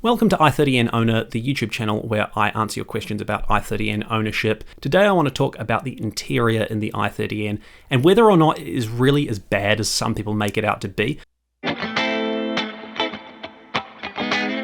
Welcome to i30N Owner, the YouTube channel where I answer your questions about i30N ownership. Today I want to talk about the interior in the i30N and whether or not it is really as bad as some people make it out to be.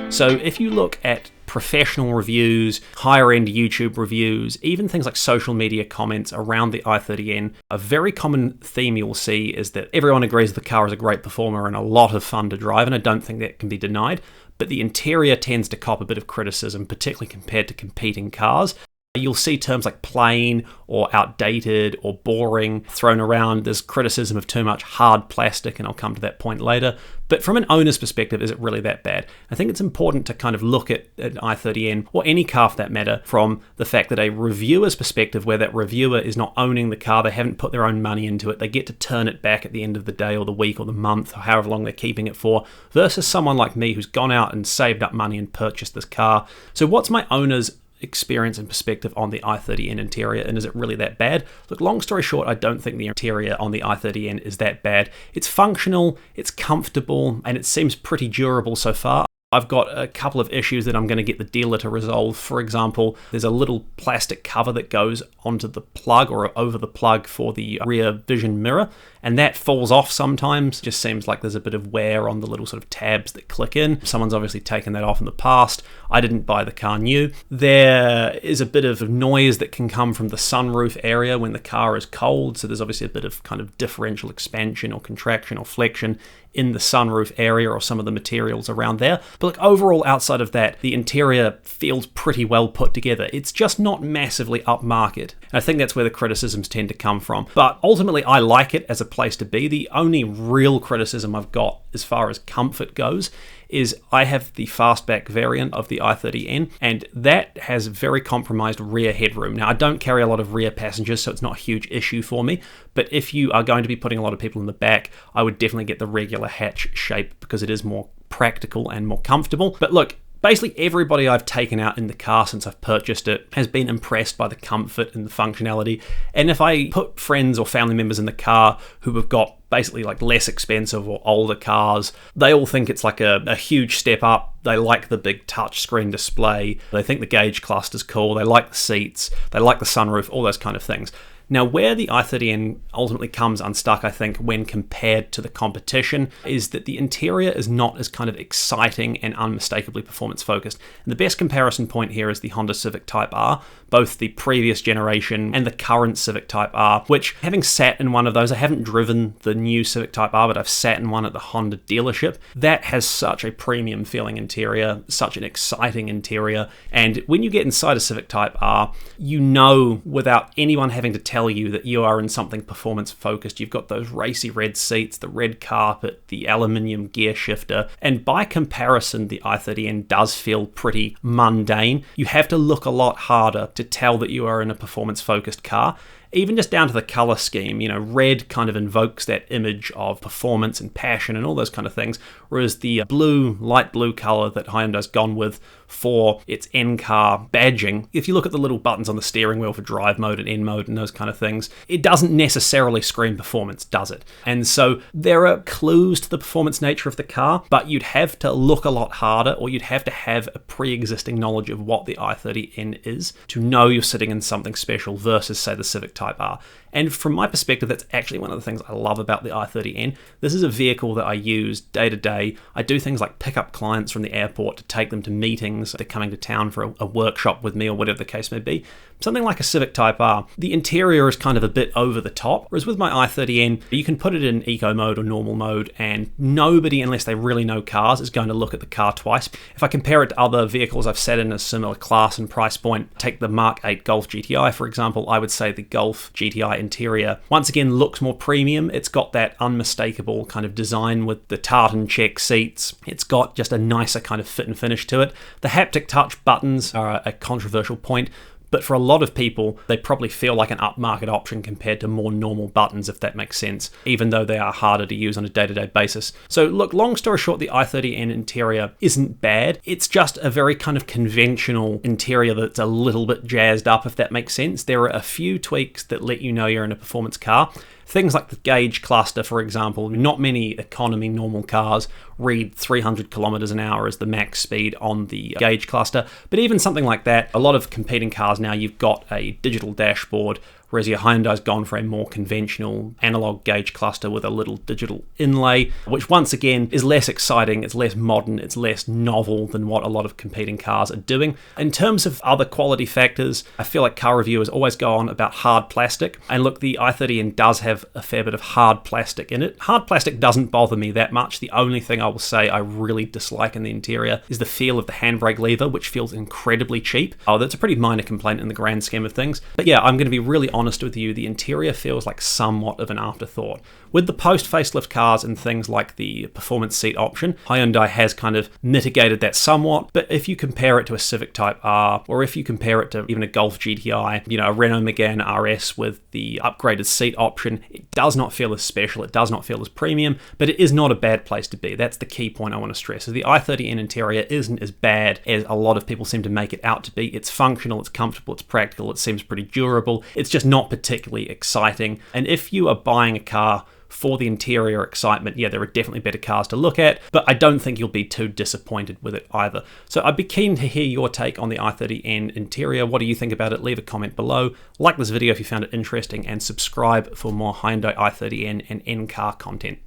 So if you look at professional reviews, higher end YouTube reviews, even things like social media comments around the i30N, a very common theme you'll see is that everyone agrees the car is a great performer and a lot of fun to drive, and I don't think that can be denied. But the interior tends to cop a bit of criticism, particularly compared to competing cars. You'll see terms like plain or outdated or boring thrown around. There's criticism of too much hard plastic, and I'll come to that point later. But from an owner's perspective, is it really that bad? I think it's important to kind of look at an i30N, or any car for that matter, from the fact that a reviewer's perspective, where that reviewer is not owning the car, they haven't put their own money into it, they get to turn it back at the end of the day or the week or the month or however long they're keeping it for, versus someone like me who's gone out and saved up money and purchased this car. So what's my owner's experience and perspective on the i30N interior, and is it really that bad? Look, long story short, I don't think the interior on the i30N is that bad. It's functional, it's comfortable, and it seems pretty durable so far. I've got a couple of issues that I'm going to get the dealer to resolve. For example, there's a little plastic cover that goes onto the plug or over the plug for the rear vision mirror, and that falls off sometimes. It just seems like there's a bit of wear on the little sort of tabs that click in. Someone's obviously taken that off in the past. I didn't buy the car new. There is a bit of noise that can come from the sunroof area when the car is cold, so there's obviously a bit of kind of differential expansion or contraction or flexion in the sunroof area or some of the materials around there. But look, overall, outside of that, the interior feels pretty well put together. It's just not massively upmarket. And I think that's where the criticisms tend to come from. But ultimately, I like it as a place to be. The only real criticism I've got as far as comfort goes is I have the fastback variant of the i30N, and that has very compromised rear headroom. Now, I don't carry a lot of rear passengers, so it's not a huge issue for me, but if you are going to be putting a lot of people in the back, I would definitely get the regular hatch shape because it is more practical and more comfortable. But look, basically everybody I've taken out in the car since I've purchased it has been impressed by the comfort and the functionality. And if I put friends or family members in the car who have got basically like less expensive or older cars, they all think it's like a huge step up. They like the big touchscreen display. They think the gauge cluster's cool. They like the seats. They like the sunroof, all those kind of things. Now, where the i30N ultimately comes unstuck, I think, when compared to the competition, is that the interior is not as kind of exciting and unmistakably performance-focused. And the best comparison point here is the Honda Civic Type R, both the previous generation and the current Civic Type R, which, having sat in one of those, I haven't driven the new Civic Type R, but I've sat in one at the Honda dealership. That has such a premium feeling interior, such an exciting interior, and when you get inside a Civic Type R, you know without anyone having to tell you that you are in something performance focused. You've got those racy red seats, the red carpet, the aluminium gear shifter, and by comparison, the i30N does feel pretty mundane. You have to look a lot harder to tell that you are in a performance focused car. Even just down to the color scheme, red kind of invokes that image of performance and passion and all those kind of things, whereas the blue, light blue color that Hyundai's gone with for its N-car badging, if you look at the little buttons on the steering wheel for drive mode and N mode and those kind of things, it doesn't necessarily scream performance, does it? And so there are clues to the performance nature of the car, but you'd have to look a lot harder, or you'd have to have a pre-existing knowledge of what the i30N is to know you're sitting in something special versus, say, the Civic Type R. And from my perspective, that's actually one of the things I love about the i30N. This is a vehicle that I use day to day. I do things like pick up clients from the airport to take them to meetings. They're coming to town for a workshop with me or whatever the case may be. Something like a Civic Type R, the interior is kind of a bit over the top, whereas with my i30N, you can put it in eco mode or normal mode, and nobody, unless they really know cars, is going to look at the car twice. If I compare it to other vehicles I've sat in a similar class and price point, take the Mark 8 Golf GTI, for example, I would say the Golf GTI interior, once again, looks more premium. It's got that unmistakable kind of design with the tartan check seats. It's got just a nicer kind of fit and finish to it. The haptic touch buttons are a controversial point, but for a lot of people, they probably feel like an upmarket option compared to more normal buttons, if that makes sense, even though they are harder to use on a day-to-day basis. So look, long story short, the i30N interior isn't bad. It's just a very kind of conventional interior that's a little bit jazzed up, if that makes sense. There are a few tweaks that let you know you're in a performance car. Things like the gauge cluster, for example, not many economy normal cars read 300 kilometers an hour as the max speed on the gauge cluster. But even something like that, a lot of competing cars now, you've got a digital dashboard, whereas your Hyundai's gone for a more conventional analog gauge cluster with a little digital inlay, which once again is less exciting, it's less modern, it's less novel than what a lot of competing cars are doing. In terms of other quality factors, I feel like car reviewers always go on about hard plastic. And look, the i30N does have a fair bit of hard plastic in it. Hard plastic doesn't bother me that much. The only thing I will say I really dislike in the interior is the feel of the handbrake lever, which feels incredibly cheap. Oh, that's a pretty minor complaint in the grand scheme of things. But yeah, I'm going to be really honest with you, the interior feels like somewhat of an afterthought. With the post-facelift cars and things like the performance seat option, Hyundai has kind of mitigated that somewhat, but if you compare it to a Civic Type R, or if you compare it to even a Golf GTI, a Renault Megane RS with the upgraded seat option, it does not feel as special, it does not feel as premium, but it is not a bad place to be. That's the key point I want to stress. So the i30N interior isn't as bad as a lot of people seem to make it out to be. It's functional, it's comfortable, it's practical, it seems pretty durable. It's just not particularly exciting. And if you are buying a car for the interior excitement, yeah, there are definitely better cars to look at, but I don't think you'll be too disappointed with it either. So I'd be keen to hear your take on the i30N interior. What do you think about it? Leave a comment below. Like this video if you found it interesting, and subscribe for more Hyundai i30N and N car content.